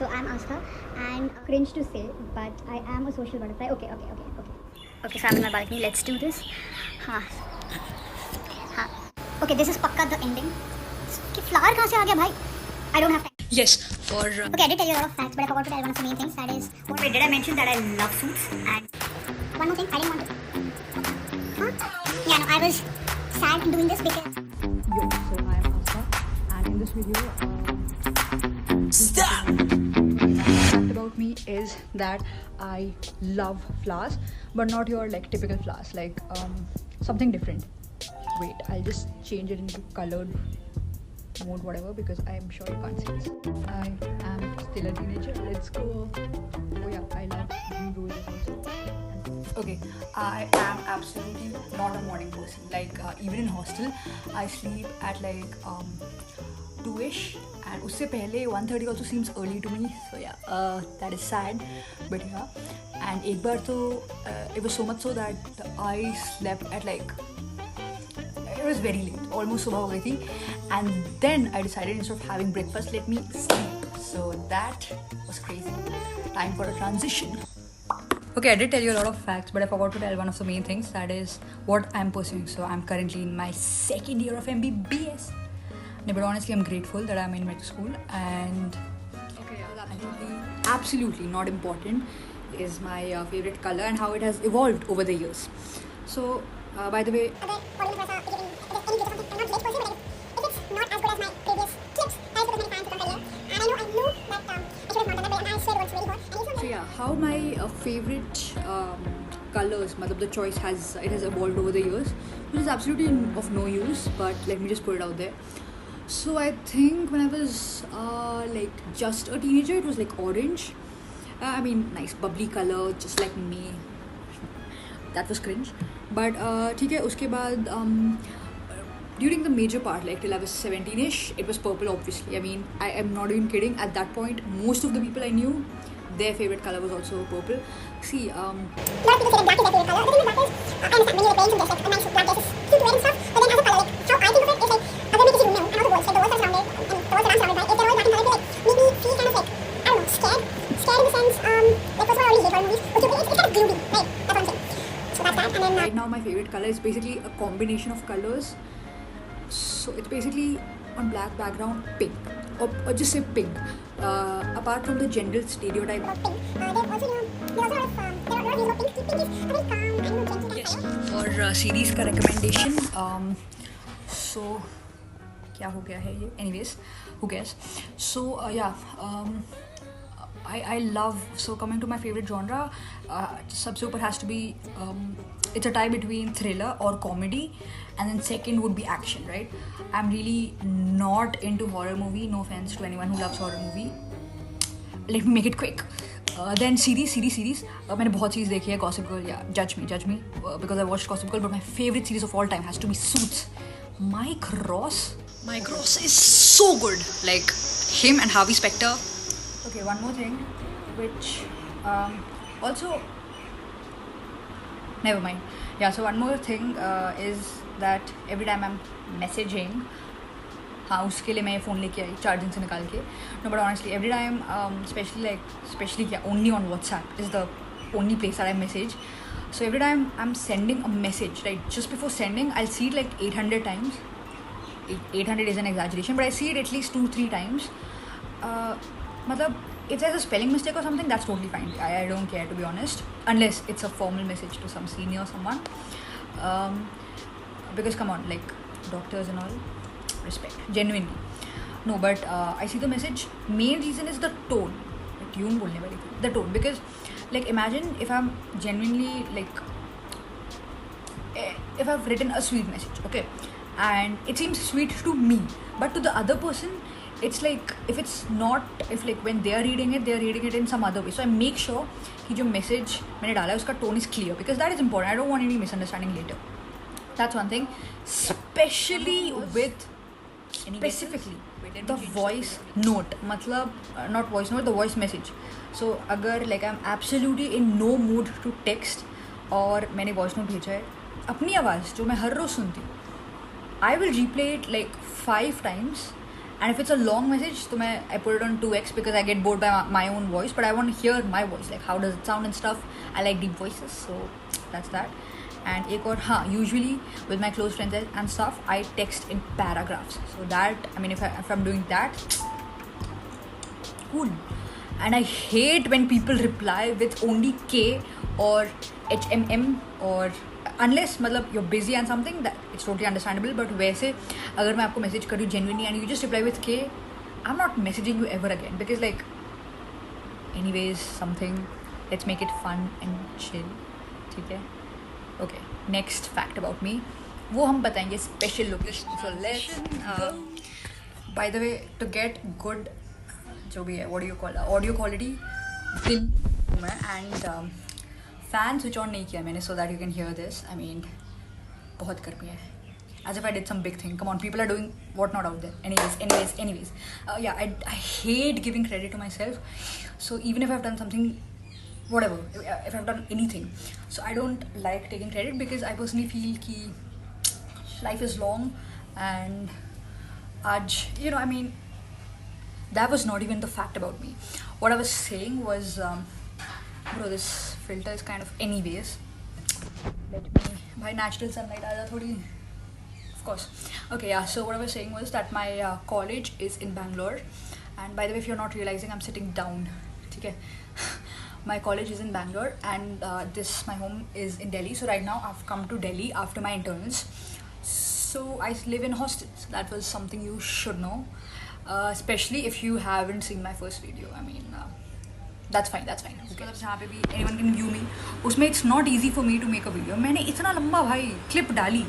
So I'm Astha, and cringe to say, but I am a social butterfly. Okay. Okay, so I'm in my balcony. Let's do this. हाँ हाँ. Okay, this is पक्का the ending. कि flower कहाँ से आ गया भाई? I don't have time. Yes, for Okay, I did tell you a lot of facts, but I forgot to tell one of the main things. That is, wait, did I mention that I love suits? And one more thing, I didn't want to. Huh? Yeah, no, I was sad doing this because. Yo, so I am Astha, and in this video, stop. fact about me is that I love flowers, but not your like typical flowers, like something different. Wait, I'll just change it into colored mode, whatever, because I am sure you can't see this. I am still a teenager. Let's go. Oh yeah, I love green roses also. Okay, I am absolutely not a morning person. Like even in hostel, I sleep at like 2ish, and usse pehle 1:30 also seems early to me. So yeah, that is sad, but yeah. And ek baar to it was so much so that I slept at like, it was very late, almost subah ho gayi thi, and then I decided instead of having breakfast, let me sleep. So that was crazy. Time for a transition. Okay, I did tell you a lot of facts, but I forgot to tell one of the main things, that is what I'm pursuing. So I'm currently in my second year of MBBS. No, but honestly, I'm grateful that I'm in medical school. And okay, absolutely not important is my favorite color and how it has evolved over the years. So, by the way, so yeah, how my favorite colors, the choice has evolved over the years, which is absolutely of no use, but let me just put it out there. So I think when I was like just a teenager, it was like orange. I mean, nice bubbly color, just like me. That was cringe. But ठीक है, उसके बाद during the major part, like till I was 17ish, it was purple, obviously. I mean, I am not even kidding. At that point, most of the people I knew, their favorite color was also purple. See, A lot of people say that black is their favorite color. The thing with black is, I understand when you're playing some like a nice black dress is cute to wear and stuff, but then as a color, like how I think of it is like, अगर मैं किसी room में हूँ, and all the walls, like the walls are surrounded, and the walls around surrounded by, if they're all black in color, it will like make me feel kind of like, I don't know, scared in the sense, like first of all, I already hate horror movies. Okay, it's kind of gloomy, right? That's what I'm saying. So that's that, and then right now my favorite color is basically a combination of colors. So it's basically on black background, pink, or just say pink. Apart from the general stereotype. pink. There also, there are a lot of pink. Pink is a very calm and gentle. Yes. For series का recommendation. So क्या हो गया है ये? Anyways, who cares? So yeah. I love, so coming to my favorite genre, सबसे ऊपर has to be, it's a tie between thriller or comedy, and then second would be action, right? I'm really not into horror movie, no offense to anyone who loves horror movie. Let me make it quick. Then series. मैंने बहुत चीज़ देखी है, Gossip Girl, yeah, judge me, because I watched Gossip Girl, but my favorite series of all time has to be Suits. Mike Ross is so good, like him and Harvey Specter. Okay, one more thing, which also, never mind. Yeah, so one more thing is that every time I'm messaging, हाँ उसके लिए मैं ये phone लेके आई charging से निकाल के. No, but honestly, every time, especially क्या, only on WhatsApp is the only place that I message. So every time I'm sending a message, right, just before sending, I'll see it like 800 times. 800 is an exaggeration, but I see it at least 2-3 times. If there's a spelling mistake or something, that's totally fine. I don't care, to be honest, unless it's a formal message to some senior or someone. Because come on, like doctors and all, respect, genuinely. No, but I see the message. Main reason is the tone. Tune बोलने वाली थी. The tone, because like imagine if I'm genuinely like, if I've written a sweet message, okay, and it seems sweet to me, but to the other person, it's like, if it's not, if like when they are reading it in some other way. So I make sure कि जो message मैंने डाला है उसका tone is clear, because that is important. I don't want any misunderstanding later. That's one thing. Especially with, specifically the voice note, not voice note, the voice message. So अगर like I'm absolutely in no mood to text और मैंने voice note भेजा है अपनी आवाज़ जो मैं हर रोज़ सुनती हूँ, I will replay it like 5 times, And if it's a long message, तो मैं I put it on 2x because I get bored by my own voice, but I want to hear my voice, like how does it sound and stuff. I like deep voices, so that's that. And एक और हाँ, usually with my close friends and stuff, I text in paragraphs. So that, I mean, if I'm doing that, cool. And I hate when people reply with only K or HMM or unless मतलब you're busy and something, that it's totally understandable. But वैसे अगर मैं आपको message कर रही हूँ genuinely and you just reply with K, I'm not messaging you ever again because like anyways something, let's make it fun and chill. ठीक है? Okay, next fact about me, वो हम बताएंगे special location. So let's by the way, to get good जो भी है, what do you call audio quality, दिल मैं and fan switch on नहीं किया मैंने so that you can hear this. I mean बहुत गर्मी है, as if I did some big thing. Come on, people are doing what not out there. Anyways, yeah, I hate giving credit to myself. So even if I've done something, whatever, if I've done anything, so I don't like taking credit because I personally feel कि life is long and आज, you know, I mean, that was not even the fact about me. What I was saying was, bro, this filter is kind of, anyways, let me, by natural sunlight aaya thodi, of course. Okay, yeah, so what I was saying was that my college is in Bangalore, and by the way, if you're not realizing, I'm sitting down, okay? My college is in Bangalore, and my home is in Delhi. So right now I've come to Delhi after my internals. So I live in hostels. That was something you should know, especially if you haven't seen my first video. I mean, that's fine. Okay. मतलब जहाँ पे भी anyone can view me, उसमें it's not easy for me to make a video. मैंने इतना लंबा भाई clip डाली,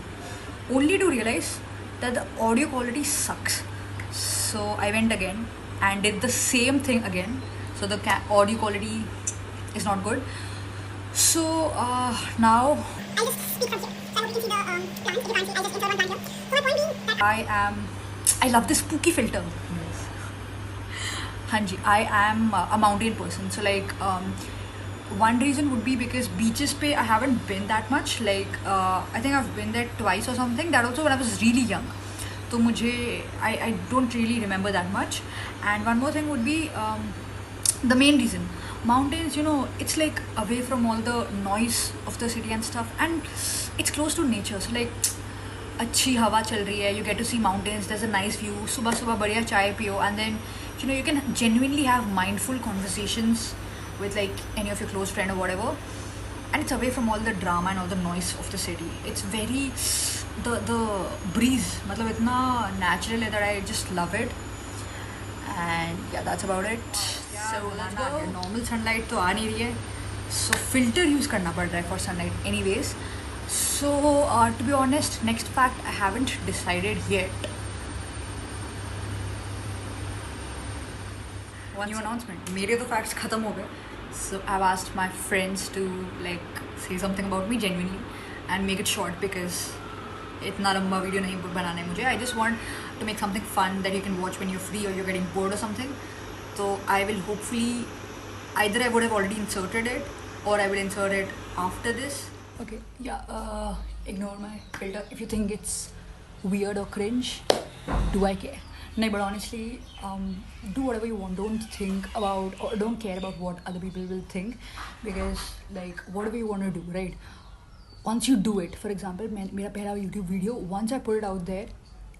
only to realize that the audio quality sucks. So I went again and did the same thing again. So the audio quality is not good. So now I just speak from here. So I hope you can see the plants. If you can't see, I just insert one plant here. So my point being that I love this spooky filter. Hanji, I am a mountain person. So like one reason would be because beaches pe I haven't been that much. Like I think I've been there twice or something. That also when I was really young. So I don't really remember that much. And one more thing would be the main reason. Mountains, you know, it's like away from all the noise of the city and stuff, and it's close to nature. So like अच्छी हवा चल रही है, you get to see mountains, there's a nice view, सुबह सुबह बढ़िया चाय पियो, and then you know you can genuinely have mindful conversations with like any of your close friend or whatever, and it's away from all the drama and all the noise of the city. It's very the breeze मतलब इतना natural है that I just love it. And yeah, that's about it. So let's go. Normal sunlight तो आ नहीं रही है, so filter use करना पड़ रहा है for sunlight anyways. So to be honest, next fact I haven't decided yet. One new announcement. मेरे तो facts खत्म हो गए. So I've asked my friends to like say something about me genuinely and make it short because इतना लंबा video नहीं बनाना है मुझे. I just want to make something fun that you can watch when you're free or you're getting bored or something. So I will hopefully, either I would have already inserted it or I will insert it after this. Okay, yeah, ignore my filter. If you think it's weird or cringe, do I care? No, but honestly, do whatever you want. Don't think about or don't care about what other people will think, because like whatever you want to do, right? Once you do it, for example, मेरा पहला YouTube video, once I put it out there,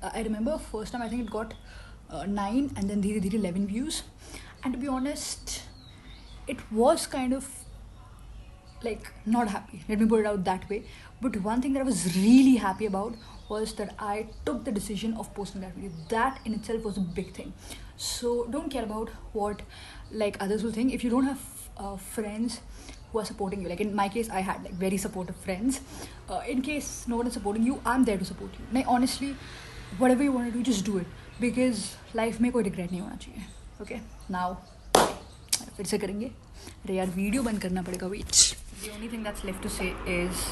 I remember first time I think it got 9 and then धीरे धीरे 11 views, and to be honest, it was kind of like not happy. Let me put it out that way. But one thing that I was really happy about was that I took the decision of posting that video. That in itself was a big thing. So don't care about what like others will think. If you don't have friends who are supporting you, like in my case I had like very supportive friends, in case no one is supporting you, I'm there to support you. Like honestly, whatever you want to do, just do it, because life में कोई regret नहीं होना चाहिए. Okay, now फिर से करेंगे. अरे यार वीडियो बंद करना पड़ेगा. Wait. The only thing that's left to say is,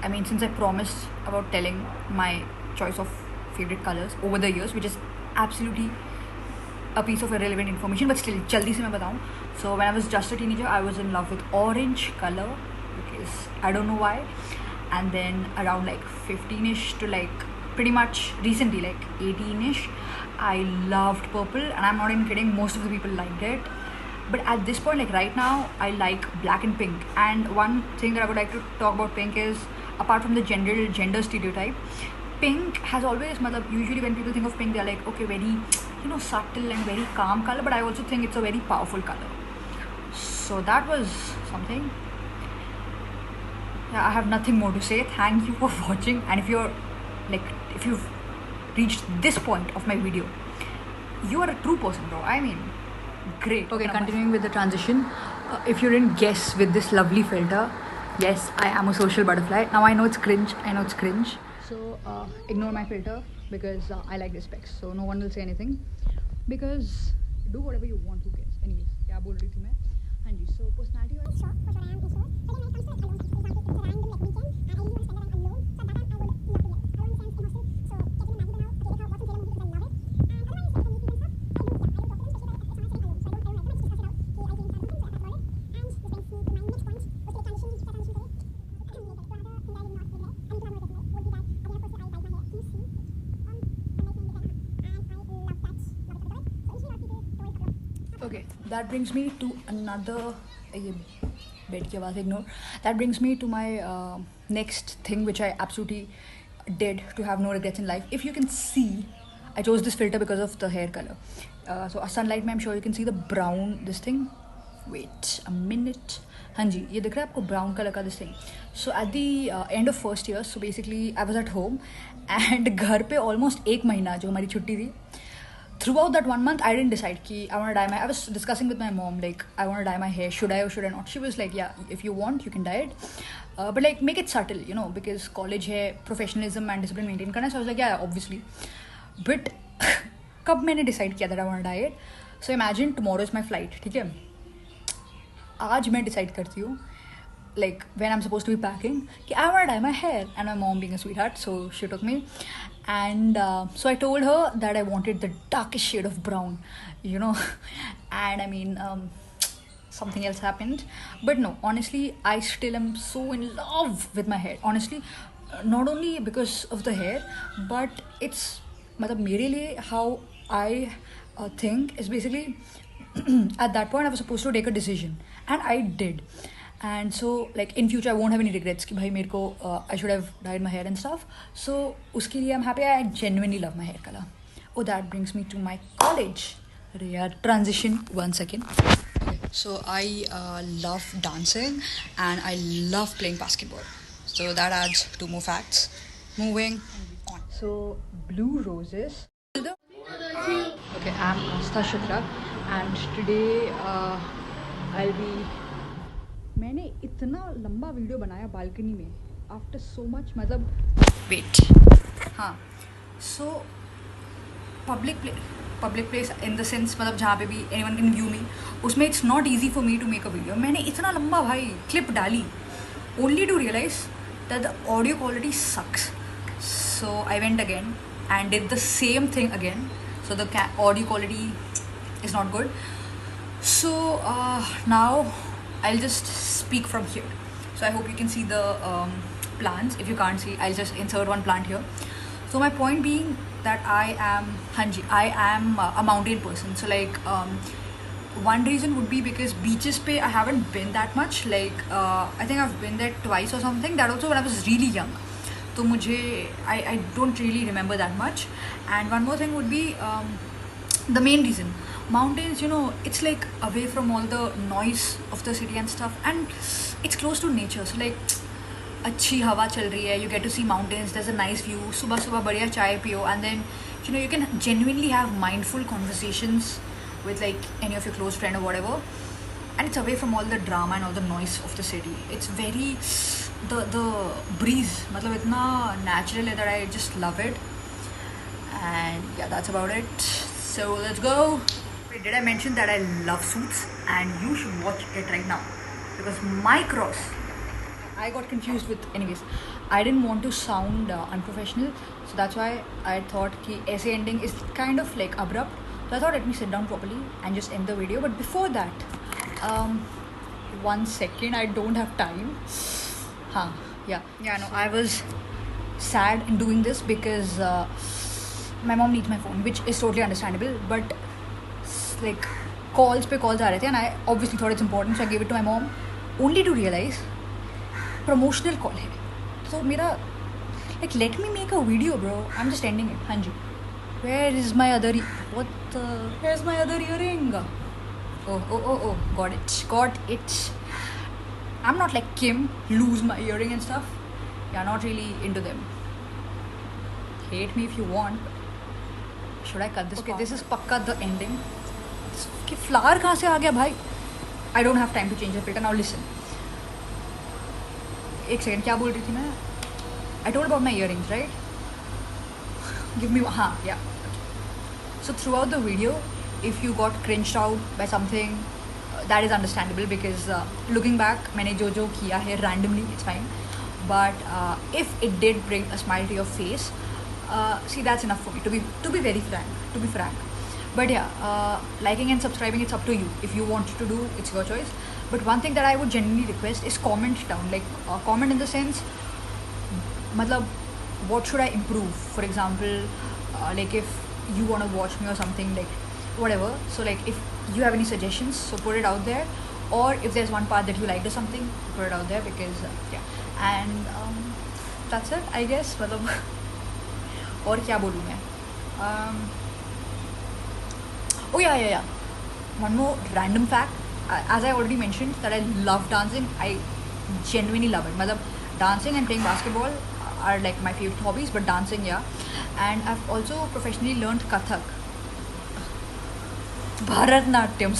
I mean, since I promised about telling my choice of favorite colors over the years, which is absolutely a piece of irrelevant information, but still jaldi se main bataun. So when I was just a teenager, I was in love with orange color, because I don't know why. And then around like 15ish to like pretty much recently, like 18ish, I loved purple, and I'm not even kidding, most of the people liked it. But at this point, like right now, I like black and pink. And one thing that I would like to talk about pink is, apart from the gender stereotype, pink has always, usually when people think of pink, they're like, okay, very, subtle and very calm color, but I also think it's a very powerful color. So that was something. Yeah, I have nothing more to say. Thank you for watching, and if you've reached this point of my video, you are a true person, bro. I mean, great. Okay, continuing with the transition. If you didn't guess with this lovely filter, yes, I am a social butterfly. Now I know it's cringe. So ignore my filter because I like this specs. So no one will say anything because do whatever you want. Who cares? Anyways, क्या बोल रही थी मैं? हाँ जी. So personality wise, Sure, for sure I am introvert. But then when it comes to like alone time, for example, it's a random like weekend, I really want to spend that time alone. So at that time I would love to get alone with friends in hostel. So getting a Maggie banana, dating her, watching Taylor movie because I love it. And otherwise, like when I meet people and stuff, I do, yeah, I would talk to them, especially if I'm sitting alone. So I don't like them. I just discuss it out. Hey, I think I don't think so. And this brings me to my next point, which is transition today. Another thing I did not regret, would be that again, of course, I dyed my hair. You see, I make my hair right now, and I love that. Love it, by the way. So usually a lot of people don't like it. okay, that brings me to another. Bed ki awaaz ignore. That brings me to my next thing, which I absolutely did to have no regrets in life. If you can see, I chose this filter because of the hair color. So sunlight में I'm sure you can see the brown this thing. Wait a minute. हाँ जी, ये दिख रहा है आपको brown color का this thing. So at the end of first year, so basically I was at home and घर पे almost एक महीना जो हमारी छुट्टी थी. Throughout that 1 month, I didn't decide ki I want to dye my. I was discussing with my mom like I want to dye my hair. Should I or should I not? She was like, yeah, if you want, you can dye it, but like make it subtle, because college hai, professionalism and discipline maintain karna. So I was like, yeah, obviously. But कब मैंने decide किया that I want to dye it? So imagine tomorrow is my flight, ठीक है? आज मैं decide करती हूँ. Like when I'm supposed to be packing, I want to dye my hair, and my mom being a sweetheart, so she took me, and so I told her that I wanted the darkest shade of brown, and I mean something else happened, but no, honestly, I still am so in love with my hair. Honestly, not only because of the hair, but it's मेरे लिए how I think is basically at that point I was supposed to take a decision, and I did. And so like in future I won't have any regrets कि भाई मेरे को I should have dyed my hair and stuff. So उसके लिए I'm happy. I genuinely love my hair color. Oh, that brings me to my college. अरे यार, transition 1 second. So I love dancing and I love playing basketball. So that adds 2 more facts. Moving on. So blue roses. Okay, I'm Astha Shukla and today I'll be. मैंने इतना लंबा video बनाया balcony में after so much wait. हाँ, so public place in the sense जहाँ पे भी anyone can view me, उसमें it's not easy for me to make a video. मैंने इतना लंबा भाई क्लिप डाली only to realise that the audio quality sucks. So I went again and did the same thing again. So the audio quality is not good. So now I'll just speak from here. So I hope you can see the plants. If you can't see, I'll just insert one plant here. So my point being that I am a mountain person. So like one reason would be because beaches pe I haven't been that much. Like I think I've been there twice or something. That also when I was really young. So I don't really remember that much. And one more thing would be the main reason. Mountains, it's like away from all the noise of the city and stuff, and it's close to nature. So like अच्छी हवा चल रही है, you get to see mountains, there's a nice view, सुबह बढ़िया चाय पियो, and then you can genuinely have mindful conversations with like any of your close friend or whatever, and it's away from all the drama and all the noise of the city. It's very the breeze इतना natural है that I just love it. And yeah, that's about it. So let's go. Wait, did I mention that I love Suits? And you should watch it right now, because my cross, I got confused with. Anyways, I didn't want to sound unprofessional, so that's why I thought कि ऐसे ending is kind of like abrupt. So I thought let me sit down properly and just end the video. But before that, 1 second, I don't have time. Yeah. No, I was sad in doing this because my mom needs my phone, which is totally understandable, but like calls पे calls आ रहे थे and I obviously thought it's important, so I gave it to my mom only to realize promotional call है. So मेरा like let me make a video, bro. I'm just ending it. हाँ जी. Where is my other where's my other earring? Oh, got it. I'm not like Kim, lose my earring and stuff. Yeah, not really into them. Hate me if you want. Should I cut this? Okay, this is pakka the ending. कि flower कहाँ से आ गया भाई? I don't have time to change the filter. Now listen. एक second, क्या बोल रही थी मैं? I told about my earrings, right? Give me हाँ, yeah. So throughout the video, if you got cringed out by something, that is understandable because looking back, मैंने जो किया है randomly, it's fine. But if it did bring a smile to your face, see, that's enough for me. To be very frank. But yeah, liking and subscribing, it's up to you. If you want to do, it's your choice. But one thing that I would genuinely request is comment down. Like comment in the sense, matlab, what should I improve? For example, like if you want to watch me or something, like whatever. So like if you have any suggestions, so put it out there. Or if there's one part that you liked or something, put it out there because yeah. And that's it, I guess. मतलब और क्या बोलूँ मैं? Oh yeah. One more random fact. As I already mentioned, that I love dancing. I genuinely love it. मतलब dancing and playing basketball are like my favorite hobbies, but dancing, yeah. And I've also professionally learned Kathak. Bharatnatyam.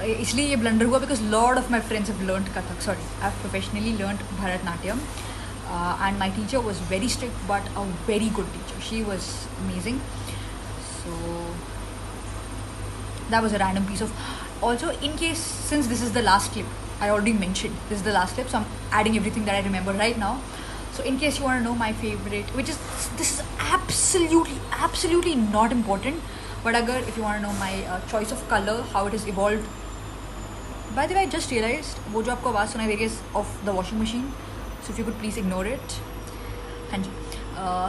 इसलिए ये blunder हुआ because lot of my friends have learned Kathak. Sorry, I've professionally learned Bharatnatyam. And my teacher was very strict, but a very good teacher. She was amazing. So that was a random piece of. Also, in case, since this is the last clip, I already mentioned this is the last clip, so I'm adding everything that I remember right now. So in case you want to know my favorite, this is absolutely not important, but if you want to know my choice of color, how it has evolved. By the way, I just realized वो जो आपको आवाज़ सुनाई देगी is of the washing machine, so if you could please ignore it. हाँ जी.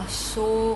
So